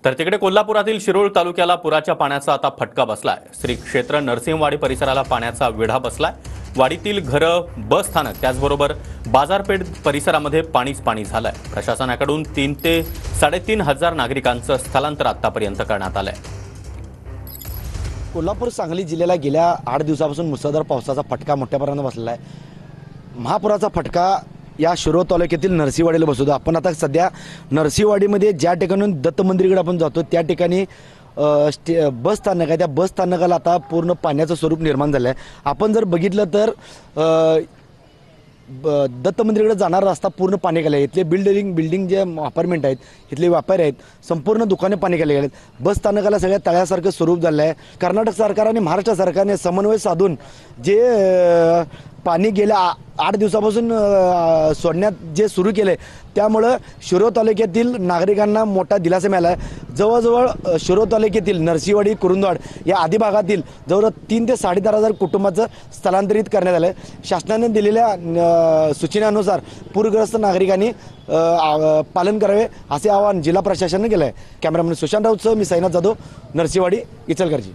तर तिकडे कोल्हापुरातील शिरोळ तालुक्याला पुराच्या पाण्याचा आता फटका बसलाय। श्री क्षेत्र नरसिंहवाडी परिसराला पाण्याचा विळा बसलाय। वाडीतील घरं, बस स्थानक त्याचबरोबर बाजारपेठ परिसरामध्ये पाणीच पाणी झालंय। प्रशासनाकडून 3 ते 3.5 हजार नागरिकांचं स्थलांतर आतापर्यंत करण्यात आलंय। कोल्हापूर सांगली जिल्ह्याला गेल्या 8 दिवसापासून मुसळधार पावसाचा फटका मोठ्या प्रमाणात बसलेला आहे। महापुराचा फटका या शिरोळ तालुक्यातील नरसिंहवाडीला बसवतो। आपण आता सध्या नरसिंहवाडीमध्ये ज्या ठिकाणून दत्त मंदिराकडे आपण जातो त्या ठिकाणी बस स्थानक आहे। त्या बस स्थानकाला आता पूर्ण पाण्याचं स्वरूप निर्माण झालं आहे। आपण जर बघितलं तर दत्त मंदिराकडे जाणारा रस्ता पूर्ण पाणी गेला आहे। इथले बिल्डिंग जे अपार्टमेंट आहेत, इथले व्यापारी आहेत, संपूर्ण दुकाने पाणी गेले आहेत। बस स्थानकाला सगळ्या तळ्यासारखं स्वरूप झालं आहे। कर्नाटक सरकार आणि महाराष्ट्र सरकारने समन्वय साधून जे पाणी गेल्या 8 दिवसापासून सोडण्यात जे सुरू केले त्यामुळे शिरोळ तालुक्यातील नागरिकांना मोठा दिलासा मिळाला आहे। जवळजवळ शिरोळ तालुक्यातील नरसिंहवाडी, कुरुंदवाड या आदी भागातील जवळ 3 ते 4.5 हजार कुटुंबाचं स्थलांतरित करण्यात आलं आहे। शासनाने दिलेल्या सूचनानुसार पूरग्रस्त नागरिकांनी पालन करावे असे आवाहन जिल्हा प्रशासनाने केलं आहे। कॅमेरामॅन सुशांत राऊतसह मी साईनाथ जाधव, नरसिंहवाडी, इचलकरंजी।